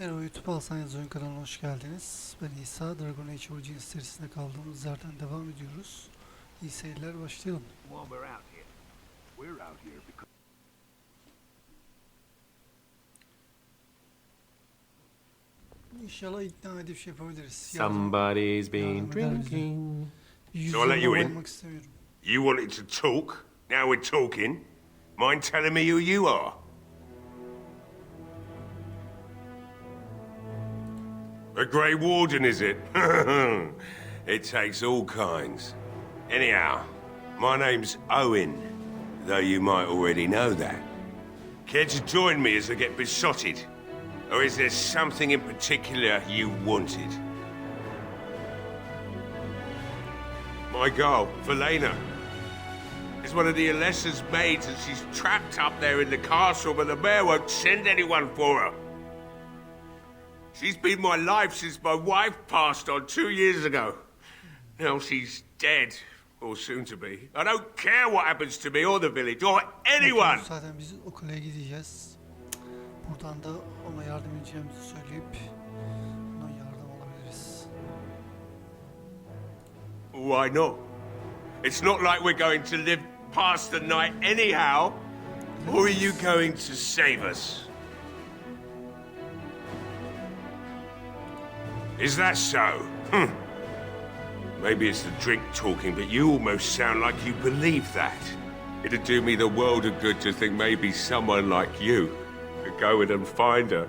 Merhaba YouTube ALSENYAZ Oyun kanalına hoş geldiniz. Ben İsa. Dragon Age Origins serisinde kaldığımız yerden devam ediyoruz. İyi seyirler, başlayalım. İnşallah ikna edip şey yapabiliriz. Somebody's been yardım eder bize. drinking. So I'll let you in. Olmak istemiyorum. You wanted to talk, now we're talking. Mind telling me who you are? A Grey Warden, is it? It takes all kinds. Anyhow, my name's Owen, though you might already know that. Care to join me as I get besotted? Or is there something in particular you wanted? My girl, Valena, is one of the Alessa's maids, and she's trapped up there in the castle, but the mayor won't send anyone for her. She's been my life since my wife passed on 2 years ago. Now she's dead, or soon to be. I don't care what happens to me or the village, or anyone! Zaten biz o kuleye gideceğiz. Buradan da ona yardım edeceğimizi söyleyip ona yardım alabiliriz. Why not? It's not like we're going to live past the night anyhow. Or are you going to save us? Is that so? Maybe it's the drink talking, but you almost sound like you believe that. It'd do me the world of good to think maybe someone like you could go in and find her.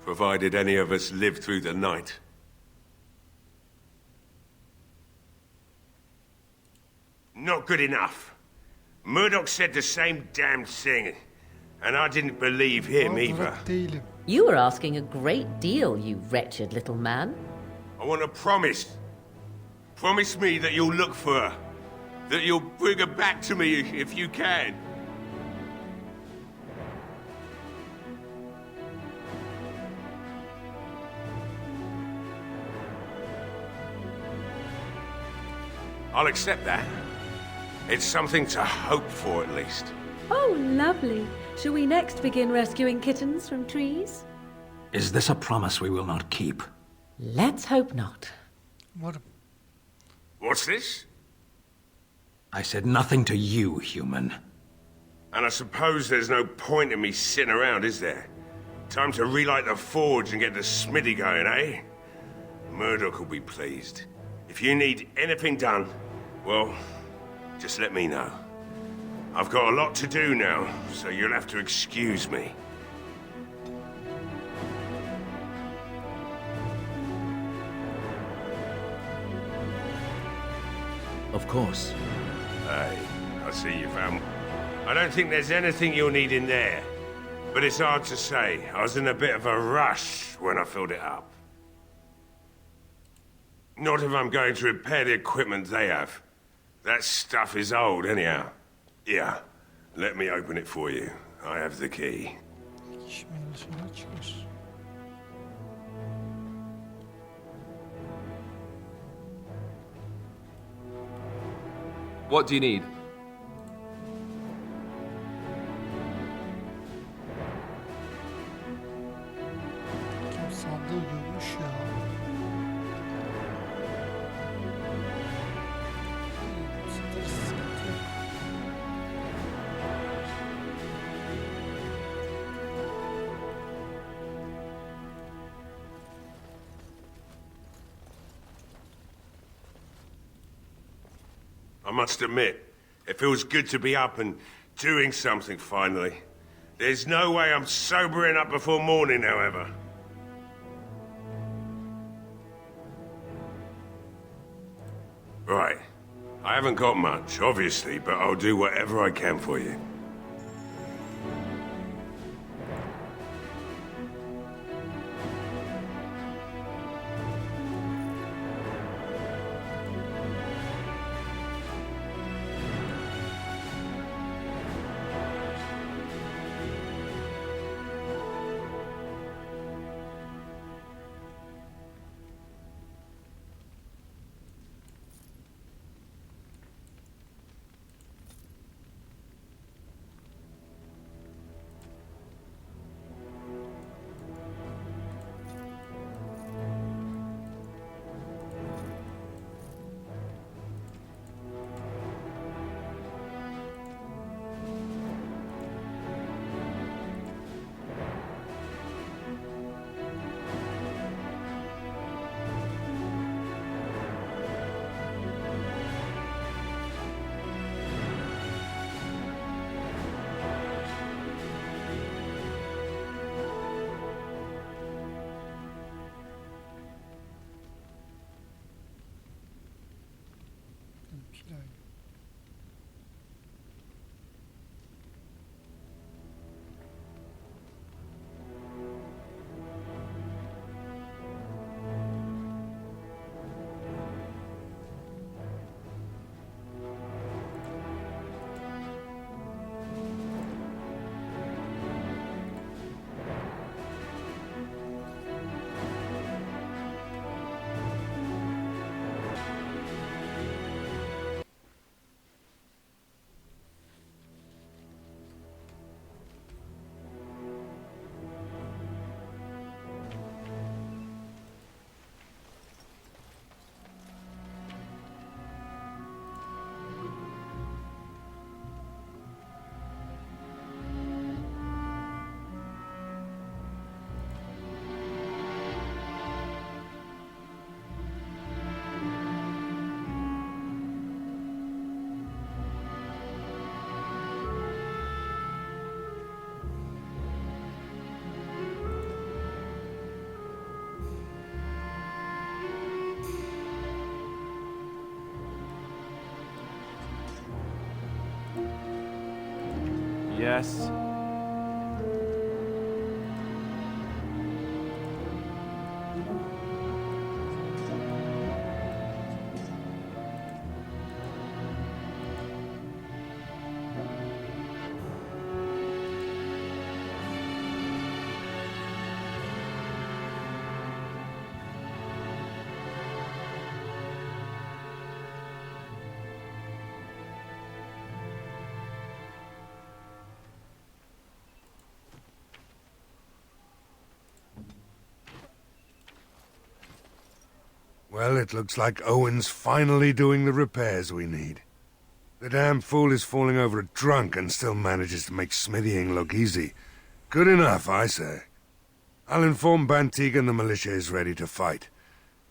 Provided any of us live through the night. Not good enough. Murdoch said the same damn thing, and I didn't believe him either. Mağdurak değilim. You were asking a great deal, you wretched little man. I want a promise. Promise me that you'll look for her. That you'll bring her back to me if you can. I'll accept that. It's something to hope for, at least. Oh, lovely. Shall we next begin rescuing kittens from trees? Is this a promise we will not keep? Let's hope not. Umarım. What's this? I said nothing to you, human. And I suppose there's no point in me sitting around, is there? Time to relight the forge and get the smithy going, eh? Murdoch will be pleased. If you need anything done, well, just let me know. I've got a lot to do now, so you'll have to excuse me. Of course. Hey, I see you found... I don't think there's anything you'll need in there. But it's hard to say. I was in a bit of a rush when I filled it up. Not if I'm going to repair the equipment they have. That stuff is old, anyhow. Yeah, let me open it for you. I have the key. Şimdi şeyler çıkar. What do you need? Kim sandığı görmüş ya. Sıkıntı yok. I must admit, it feels good to be up and doing something finally. There's no way I'm sobering up before morning, however. Right. I haven't got much, obviously, but I'll do whatever I can for you. Yes. Well, it looks like Owen's finally doing the repairs we need. The damn fool is falling over drunk and still manages to make smithying look easy. Good enough, I say. I'll inform Bantigan the militia is ready to fight.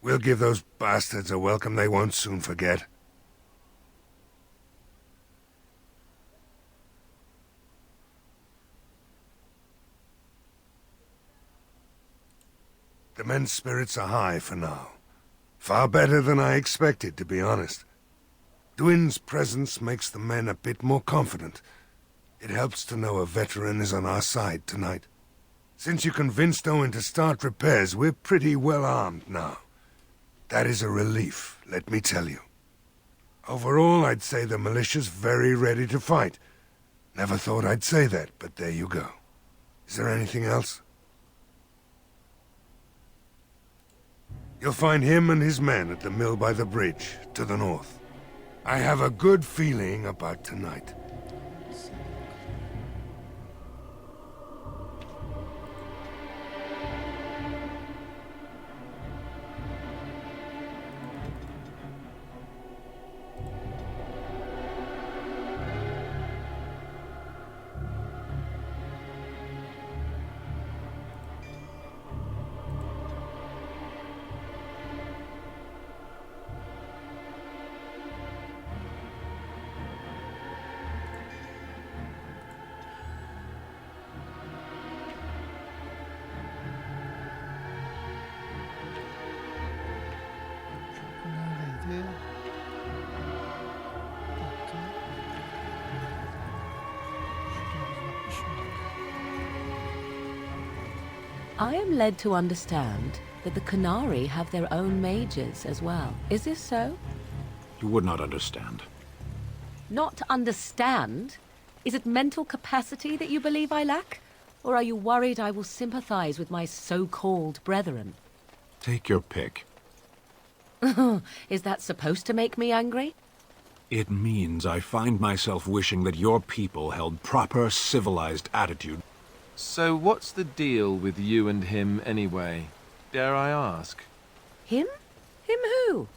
We'll give those bastards a welcome they won't soon forget. The men's spirits are high for now. Far better than I expected, to be honest. Dwin's presence makes the men a bit more confident. It helps to know a veteran is on our side tonight. Since you convinced Owen to start repairs, we're pretty well armed now. That is a relief, let me tell you. Overall, I'd say the militia's very ready to fight. Never thought I'd say that, but there you go. Is there anything else? You'll find him and his men at the mill by the bridge, to the north. I have a good feeling about tonight. Neredeydi? Bir dakika. Şuraya biz bakmış mıydık? I am led to understand that the Canary have their own mages as well. Is this so? You would not understand. Not understand? Is it mental capacity that you believe I lack? Or are you worried I will sympathize with my so-called brethren? Take your pick. Is that supposed to make me angry? It means I find myself wishing that your people held proper, civilized attitude. So what's the deal with you and him anyway? Dare I ask? Him? Him who?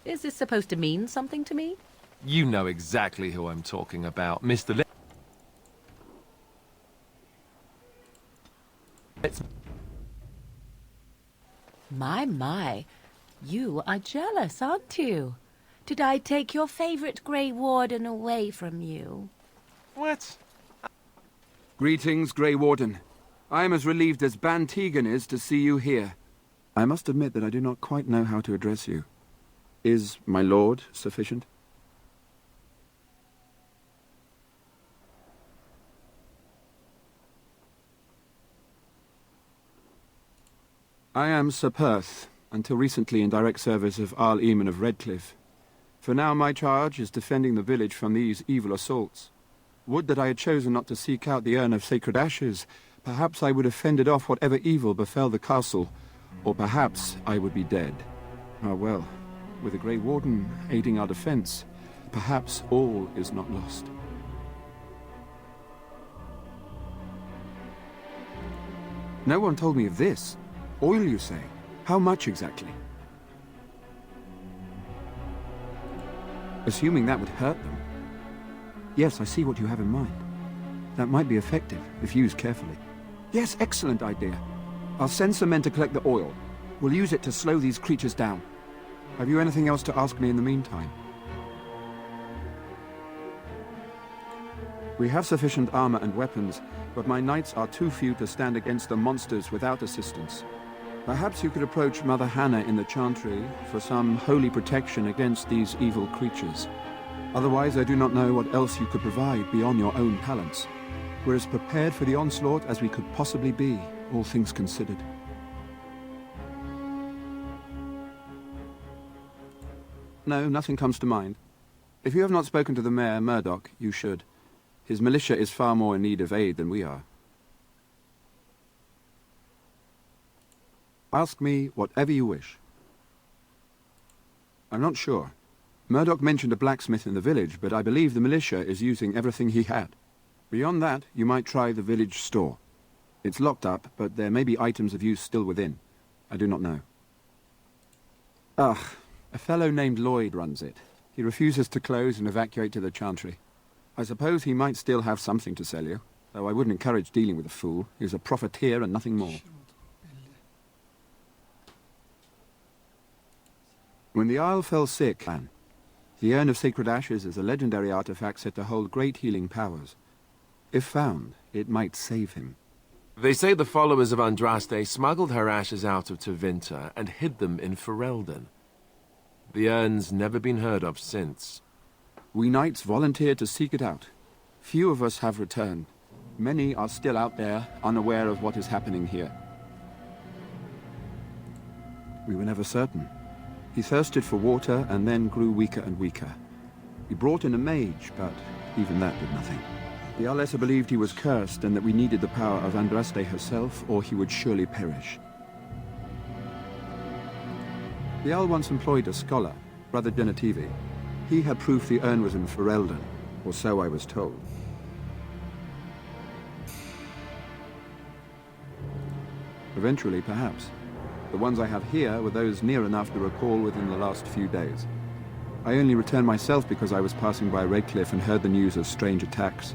Is this supposed to mean something to me? You know exactly who I'm talking about, Mr. Let's... My, you are jealous, aren't you? Did I take your favorite Grey Warden away from you? What? Greetings, Grey Warden. I am as relieved as Bantigan is to see you here. I must admit that I do not quite know how to address you. Is my lord sufficient? I am Sir Perth, until recently in direct service of Arl Eamon of Redcliffe. For now my charge is defending the village from these evil assaults. Would that I had chosen not to seek out the urn of sacred ashes. Perhaps I would have fended off whatever evil befell the castle, or perhaps I would be dead. Ah well, with a Grey Warden aiding our defence, perhaps all is not lost. No one told me of this. Oil, you say? How much exactly? Assuming that would hurt them. Yes, I see what you have in mind. That might be effective, if used carefully. Yes, excellent idea. I'll send some men to collect the oil. We'll use it to slow these creatures down. Have you anything else to ask me in the meantime? We have sufficient armor and weapons, but my knights are too few to stand against the monsters without assistance. Perhaps you could approach Mother Hannah in the Chantry for some holy protection against these evil creatures. Otherwise, I do not know what else you could provide beyond your own talents. We're as prepared for the onslaught as we could possibly be, all things considered. No, nothing comes to mind. If you have not spoken to the Mayor, Murdoch, you should. His militia is far more in need of aid than we are. Ask me whatever you wish. I'm not sure. Murdoch mentioned a blacksmith in the village, but I believe the militia is using everything he had. Beyond that, you might try the village store. It's locked up, but there may be items of use still within. I do not know. A fellow named Lloyd runs it. He refuses to close and evacuate to the Chantry. I suppose he might still have something to sell you, though I wouldn't encourage dealing with a fool. He's a profiteer and nothing more. When the Isle fell sick, the Urn of Sacred Ashes is a legendary artifact said to hold great healing powers. If found, it might save him. They say the followers of Andraste smuggled her ashes out of Tevinter and hid them in Ferelden. The urn's never been heard of since. We knights volunteered to seek it out. Few of us have returned. Many are still out there, unaware of what is happening here. We were never certain. He thirsted for water and then grew weaker and weaker. We brought in a mage, but even that did nothing. The Alessa believed he was cursed and that we needed the power of Andraste herself, or he would surely perish. The Al once employed a scholar, Brother Genetivi. He had proof the urn was in Ferelden, or so I was told. Eventually, perhaps. The ones I have here were those near enough to recall within the last few days. I only returned myself because I was passing by Redcliffe and heard the news of strange attacks.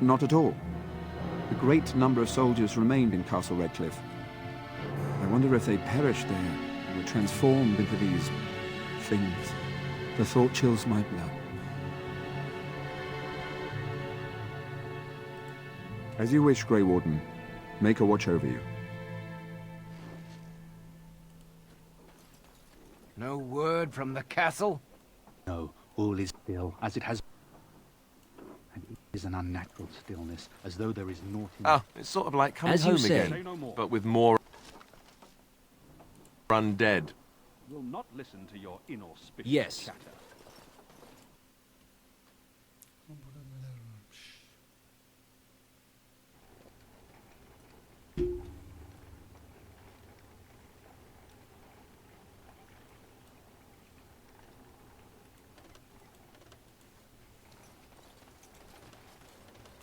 Not at all. A great number of soldiers remained in Castle Redcliffe. I wonder if they perished there, or were transformed into these things. The thought chills my blood. As you wish, Grey Warden. Make a watch over you. No word from the castle? No, all is still, as it has. And it is an unnatural stillness, as though there is naught in Ah, it's sort of like coming As you home say. again, but with more undead. Will not listen to your inauspicious Yes. chatter. Burada neler varmış?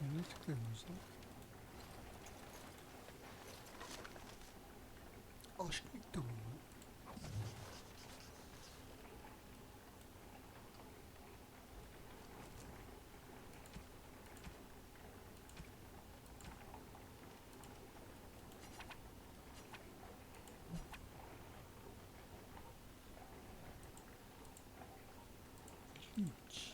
Ne tıklıyoruz lan? Aşk bitti bu. Hiç.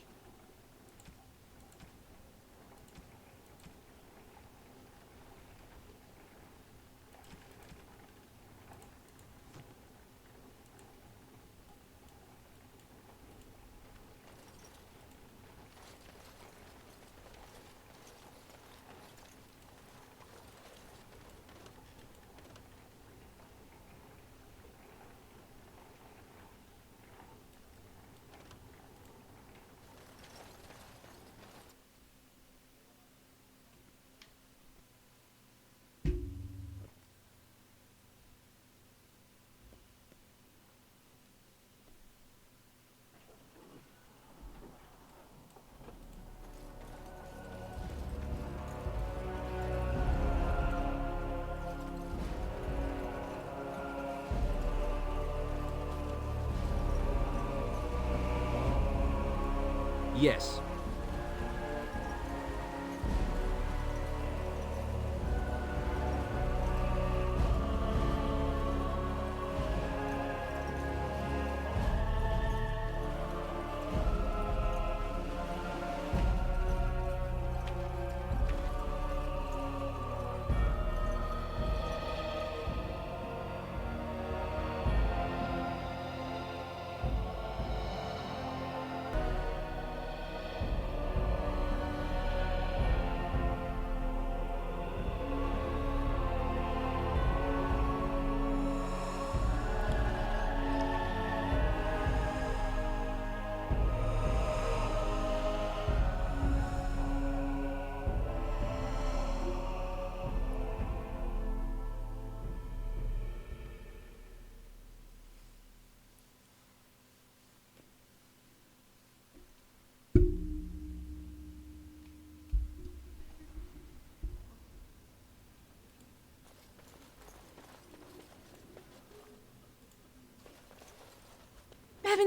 Yes.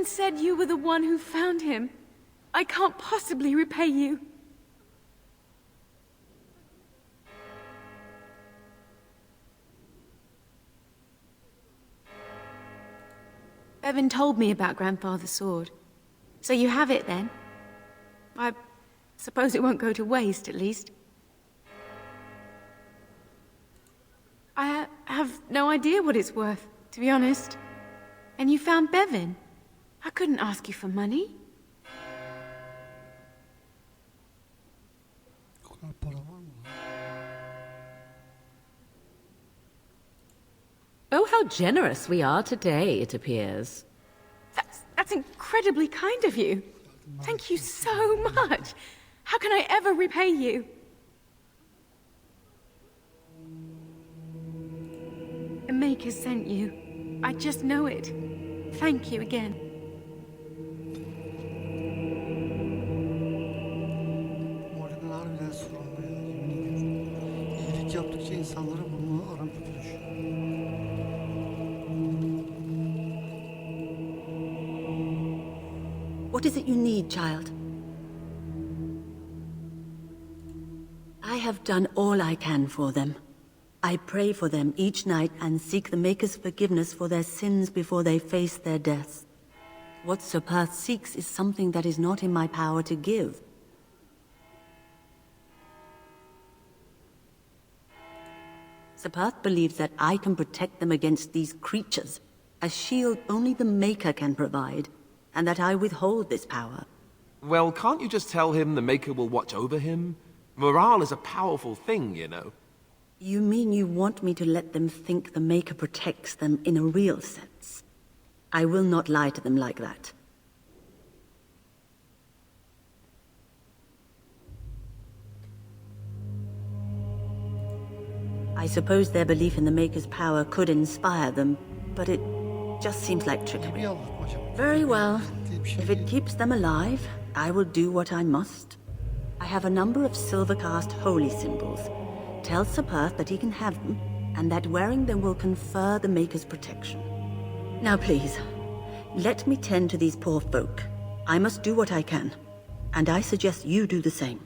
Bevan said you were the one who found him. I can't possibly repay you. Bevan told me about Grandfather's sword. So you have it then? I suppose it won't go to waste, at least. I have no idea what it's worth, to be honest. And you found Bevan. I couldn't ask you for money. O kadar para var mı? Oh, how generous we are today, it appears. That's incredibly kind of you. Thank you so much. How can I ever repay you? The Maker sent you. I just know it. Thank you again. Morden'den harbiden sorulma ya, yemin ediyorum. İyilik yaptıkça insanlara bunu aram tutulur. What is it you need, child? I have done all I can for them. I pray for them each night and seek the Maker's forgiveness for their sins before they face their deaths. What Sir Perth seeks is something that is not in my power to give. Sir Perth believes that I can protect them against these creatures, a shield only the Maker can provide, and that I withhold this power. Well, can't you just tell him the Maker will watch over him? Morale is a powerful thing, you know. You mean you want me to let them think the Maker protects them in a real sense? I will not lie to them like that. I suppose their belief in the Maker's power could inspire them, but it just seems like İyi bir trickery. anlatmaca bu. Very well. Diye bir şey If değil. it keeps them alive, I will do what I must. I have a number of silver-cast holy symbols. Tell Sir Perth that he can have them, and that wearing them will confer the Maker's protection. Now please, let me tend to these poor folk. I must do what I can, and I suggest you do the same.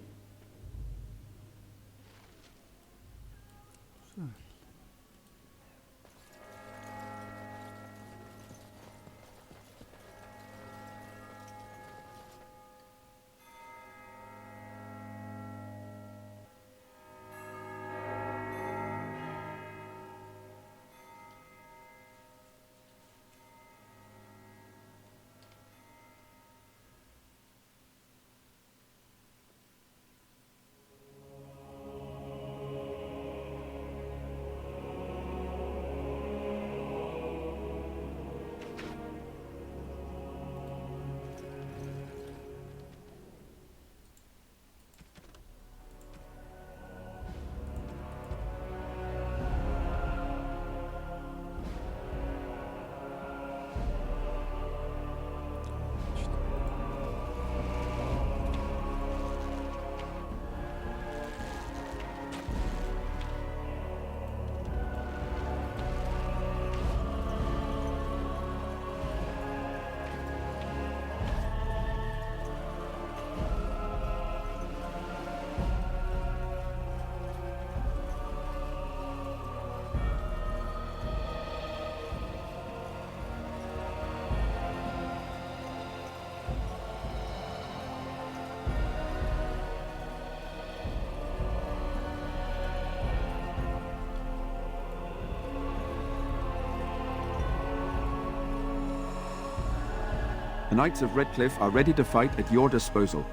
The Knights of Redcliffe are ready to fight at your disposal.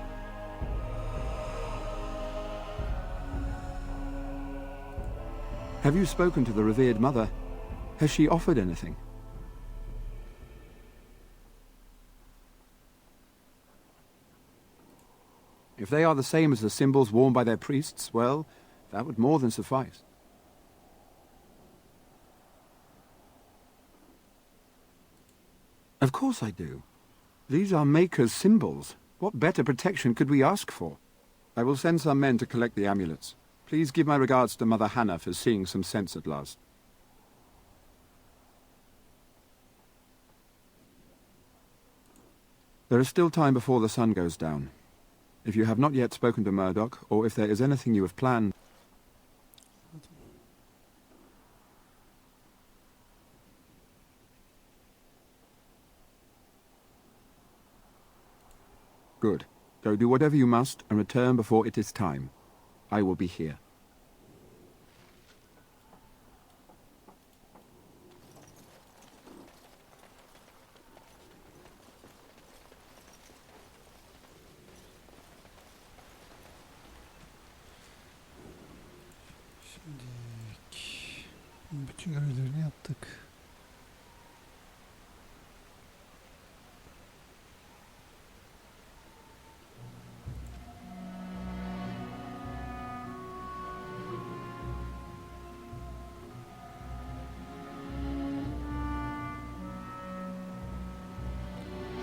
Have you spoken to the revered mother? Has she offered anything? If they are the same as the symbols worn by their priests, well, that would more than suffice. Of course I do. These are Maker's symbols. What better protection could we ask for? I will send some men to collect the amulets. Please give my regards to Mother Hannah for seeing some sense at last. There is still time before the sun goes down. If you have not yet spoken to Murdoch, or if there is anything you have planned... Good. Go do whatever you must and return before it is time. I will be here. Şimdi bütün görevlerini yaptık.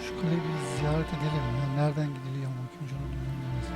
Şu kaleyi bir ziyaret edelim. Yani nereden gidiliyor ama önce onu bilmem lazım.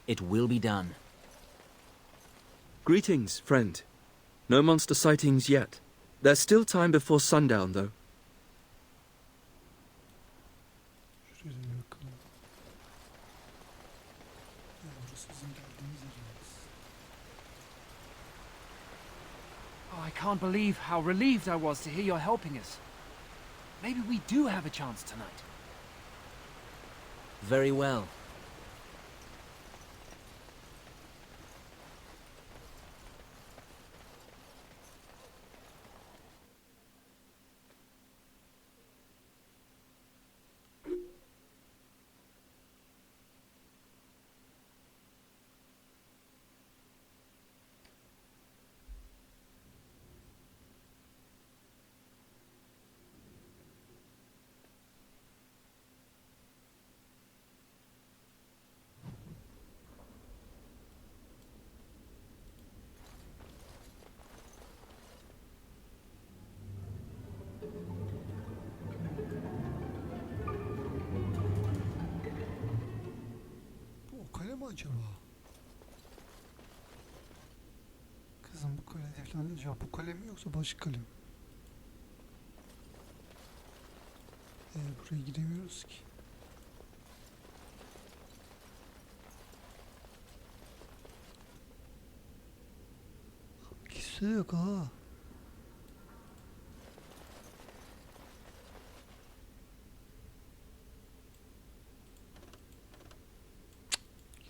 It will be done. Greetings, friend. No monster sightings yet. There's still time before sundown, though. Şuraya bir bakalım. Burası bizim geldiğimiz yerimiz. Oh, I can't believe how relieved I was to hear you're helping us. Maybe we do have a chance tonight. Very well. Bu o kale mi acaba? Kızım bu kale falan acaba bu kale mi yoksa başka kale mi? Buraya giremiyoruz ki. Kimse yok ha.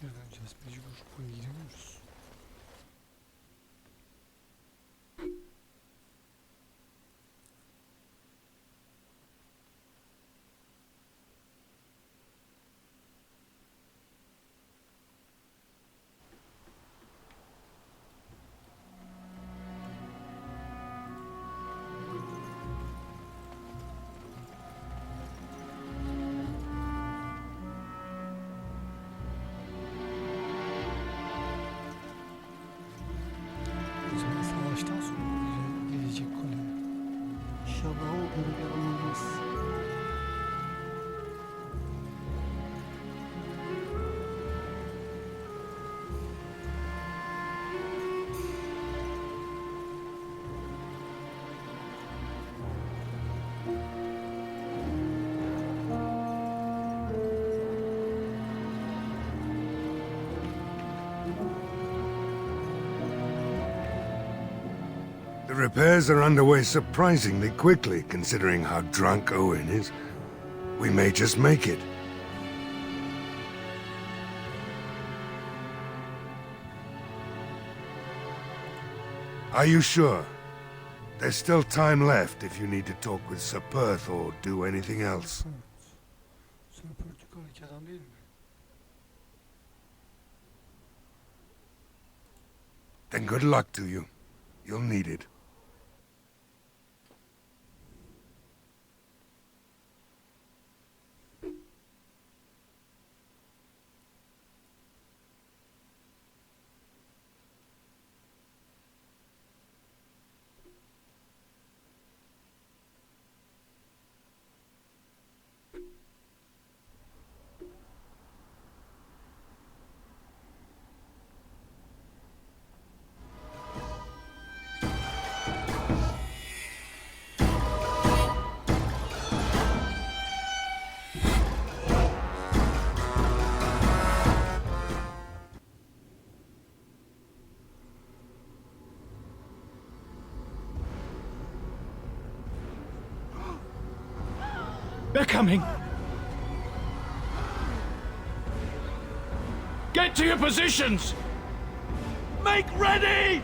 Geri döneceğiz mecbur. Buraya giremiyoruz. O zaman savaştan sonra gelecek kale. İnşallah o görev olmaz. The repairs are underway surprisingly quickly, considering how drunk Owen is. We may just make it. Are you sure? There's still time left if you need to talk with Sir Perth or do anything else. Sir Perth yukarıdaki adam değil mi? Then good luck to you. You'll need it. They're coming! Get to your positions! Make ready!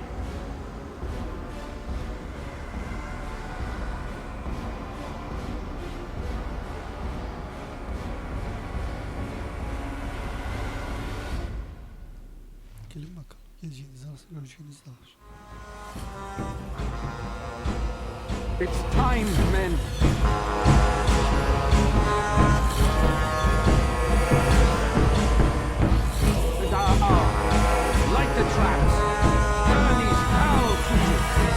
Gelin bakalım. Geleceğiniz arası göreceğiniz de var. It's time, men! Light the traps! Burn these foul creatures!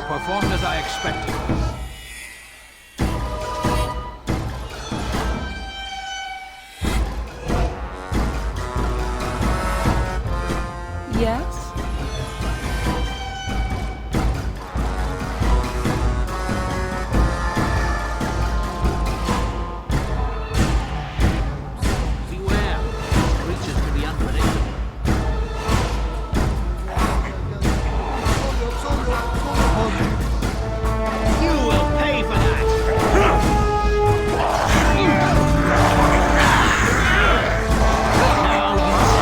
Performed as I expected. Yes? Beware. Creatures can be unpredictable. You will pay for that! Now you see it.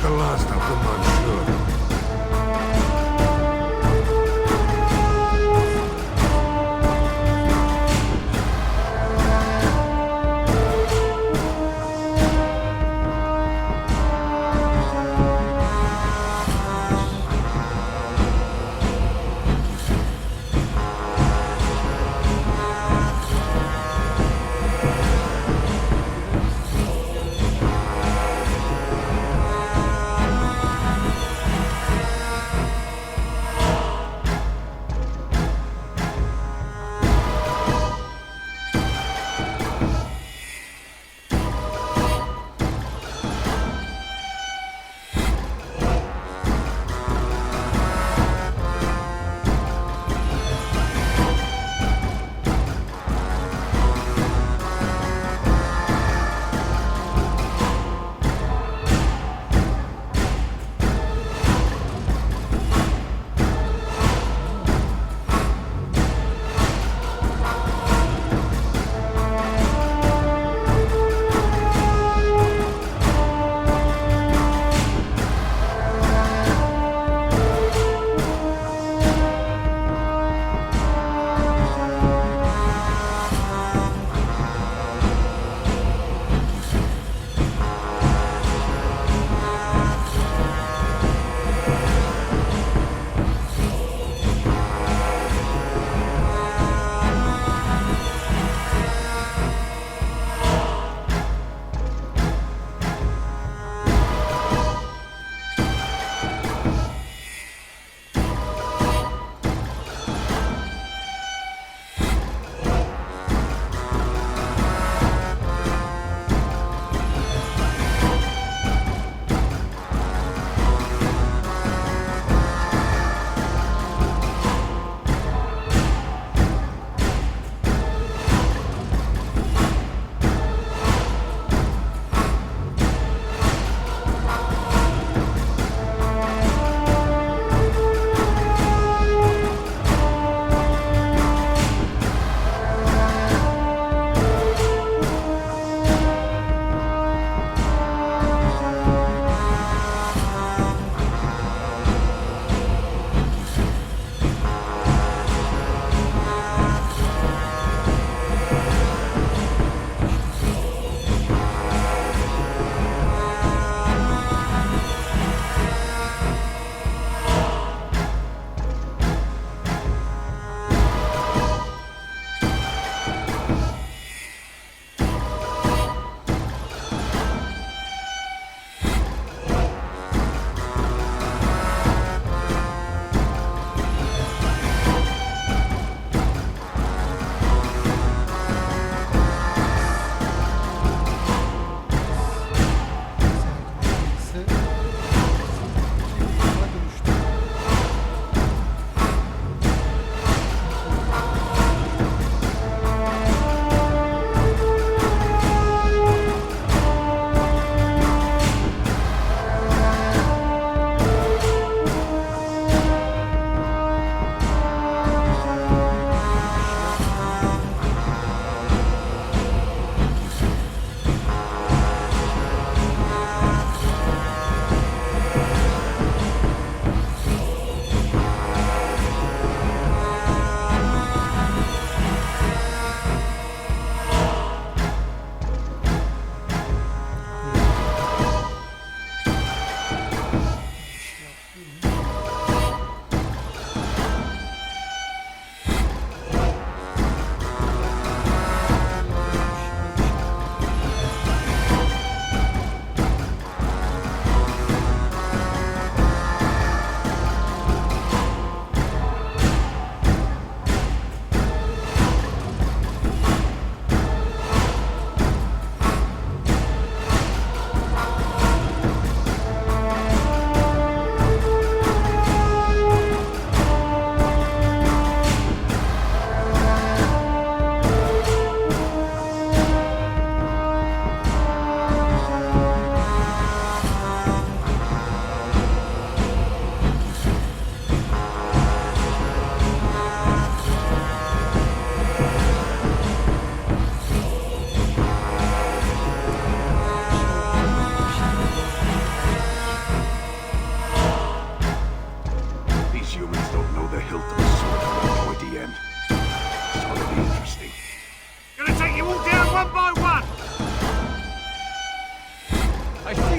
the last of them, I'm sure.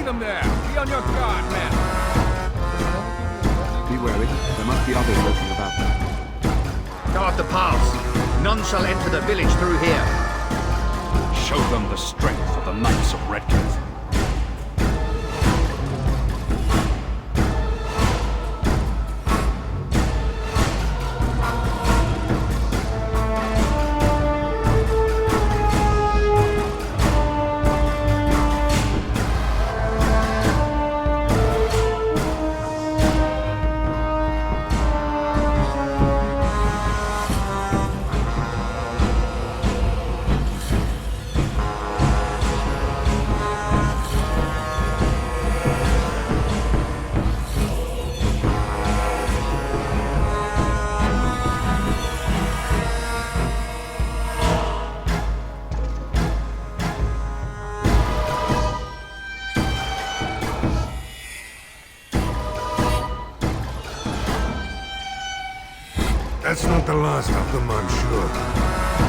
them there! Be on your guard, men! Be wary. There must be others lurking about. Guard the paths. None shall enter the village through here. Show them the strength of the Knights of Redcliffe. That's not the last of them, I'm sure.